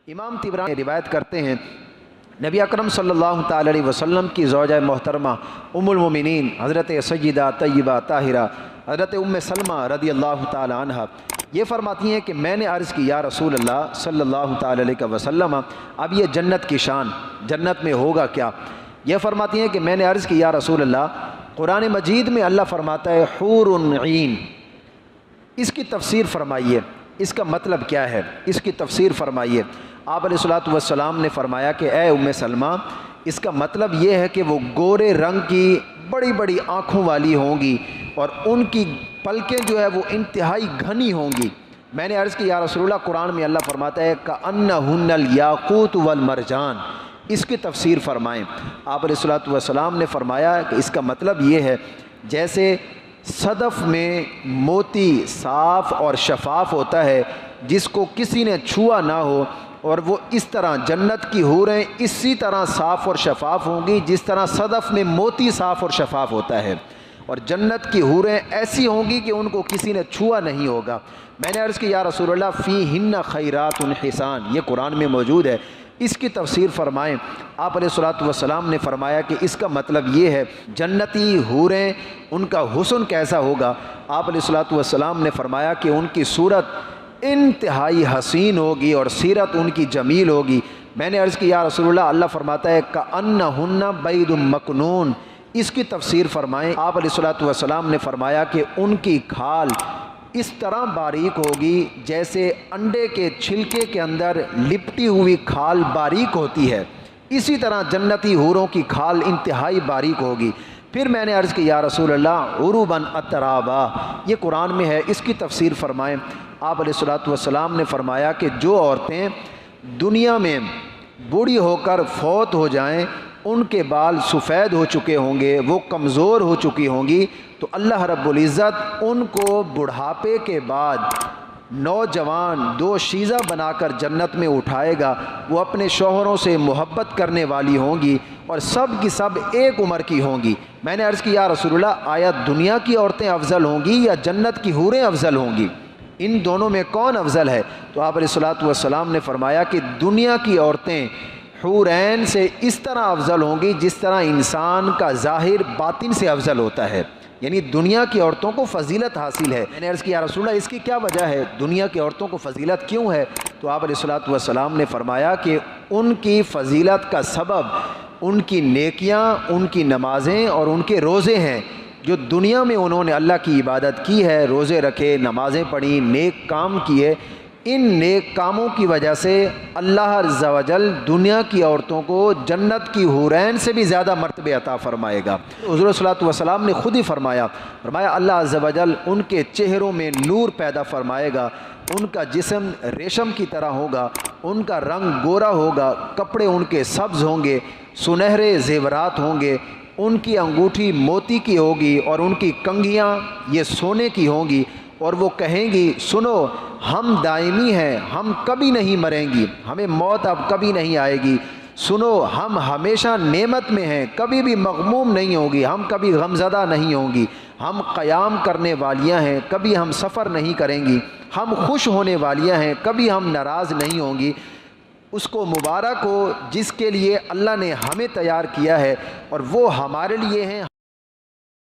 امام طبرانی روایت کرتے ہیں نبی اکرم صلی اللہ تعالی علیہ وسلم کی زوجہ محترمہ ام المومنین حضرت سیدہ طیبہ طاہرہ حضرت ام سلمہ رضی اللہ تعالی عنہ یہ فرماتی ہیں کہ میں نے عرض کی یا رسول اللہ صلی اللہ تعالی علیہ وسلم اب یہ جنت کی شان جنت میں ہوگا کیا؟ یہ فرماتی ہیں کہ میں نے عرض کی یا رسول اللہ قرآن مجید میں اللہ فرماتا ہے حور عین، اس کی تفسیر فرمائیے، اس کا مطلب کیا ہے، اس کی تفسیر فرمائیے۔ آپ علیہ الصلوۃ والسلام نے فرمایا کہ اے ام سلمہ اس کا مطلب یہ ہے کہ وہ گورے رنگ کی بڑی بڑی آنکھوں والی ہوں گی اور ان کی پلکیں جو ہے وہ انتہائی گھنی ہوں گی۔ میں نے عرض کی یا رسول اللہ قرآن میں اللہ فرماتا ہے کأنہن الیاقوت والمرجان، اس کی تفسیر فرمائیں۔ آپ علیہ الصلوۃ والسلام نے فرمایا کہ اس کا مطلب یہ ہے جیسے صدف میں موتی صاف اور شفاف ہوتا ہے جس کو کسی نے چھوا نہ ہو، اور وہ اس طرح جنت کی حوریں اسی طرح صاف اور شفاف ہوں گی جس طرح صدف میں موتی صاف اور شفاف ہوتا ہے، اور جنت کی حوریں ایسی ہوں گی کہ ان کو کسی نے چھوا نہیں ہوگا۔ میں نے عرض کی یا رسول اللہ فیہن خیرات حسان، یہ قرآن میں موجود ہے، اس کی تفسیر فرمائیں۔ آپ علیہ الصلوۃ والسلام نے فرمایا کہ اس کا مطلب یہ ہے جنتی حوریں ان کا حسن کیسا ہوگا؟ آپ علیہ الصلوۃ والسلام نے فرمایا کہ ان کی صورت انتہائی حسین ہوگی اور سیرت ان کی جمیل ہوگی۔ میں نے عرض کی یا رسول اللہ اللہ فرماتا ہے کأنہن بید مکنون، اس کی تفسیر فرمائیں۔ آپ علیہ الصلوۃ والسلام نے فرمایا کہ ان کی کھال اس طرح باریک ہوگی جیسے انڈے کے چھلکے کے اندر لپٹی ہوئی کھال باریک ہوتی ہے، اسی طرح جنتی حوروں کی کھال انتہائی باریک ہوگی۔ پھر میں نے عرض کی یا رسول اللہ عرباً اترابا، یہ قرآن میں ہے، اس کی تفسیر فرمائیں۔ آپ علیہ الصلوۃ والسلام نے فرمایا کہ جو عورتیں دنیا میں بوڑھی ہو کر فوت ہو جائیں، ان کے بال سفید ہو چکے ہوں گے، وہ کمزور ہو چکی ہوں گی، تو اللہ رب العزت ان کو بڑھاپے کے بعد نوجوان دو شیزہ بنا کر جنت میں اٹھائے گا۔ وہ اپنے شوہروں سے محبت کرنے والی ہوں گی اور سب کی سب ایک عمر کی ہوں گی۔ میں نے عرض کی یا رسول اللہ آیا دنیا کی عورتیں افضل ہوں گی یا جنت کی حوریں افضل ہوں گی؟ ان دونوں میں کون افضل ہے؟ تو آپ علیہ الصلوۃ والسلام نے فرمایا کہ دنیا کی عورتیں حورین سے اس طرح افضل ہوں گی جس طرح انسان کا ظاہر باطن سے افضل ہوتا ہے، یعنی دنیا کی عورتوں کو فضیلت حاصل ہے۔ میں نے عرض کیا یا رسول اللہ اس کی کیا وجہ ہے، دنیا کی عورتوں کو فضیلت کیوں ہے؟ تو آپ علیہ الصلوۃ والسلام نے فرمایا کہ ان کی فضیلت کا سبب ان کی نیکیاں، ان کی نمازیں اور ان کے روزے ہیں۔ جو دنیا میں انہوں نے اللہ کی عبادت کی ہے، روزے رکھے، نمازیں پڑھی، نیک کام کیے، ان نیک کاموں کی وجہ سے اللہ عز و جل دنیا کی عورتوں کو جنت کی حورین سے بھی زیادہ مرتبے عطا فرمائے گا۔ حضور صلی اللہ علیہ وسلم نے خود ہی فرمایا اللہ عز و جل ان کے چہروں میں نور پیدا فرمائے گا، ان کا جسم ریشم کی طرح ہوگا، ان کا رنگ گورا ہوگا، کپڑے ان کے سبز ہوں گے، سنہرے زیورات ہوں گے، ان کی انگوٹھی موتی کی ہوگی اور ان کی کنگھیاں یہ سونے کی ہوں گی، اور وہ کہیں گی سنو ہم دائمی ہیں، ہم کبھی نہیں مریں گی، ہمیں موت اب کبھی نہیں آئے گی، سنو ہم ہمیشہ نعمت میں ہیں، کبھی بھی مغموم نہیں ہوگی، ہم کبھی غمزدہ نہیں ہوں گی، ہم قیام کرنے والیاں ہیں، کبھی ہم سفر نہیں کریں گی، ہم خوش ہونے والیاں ہیں، کبھی ہم ناراض نہیں ہوں گی۔ اس کو مبارک ہو جس کے لیے اللہ نے ہمیں تیار کیا ہے اور وہ ہمارے لیے ہیں۔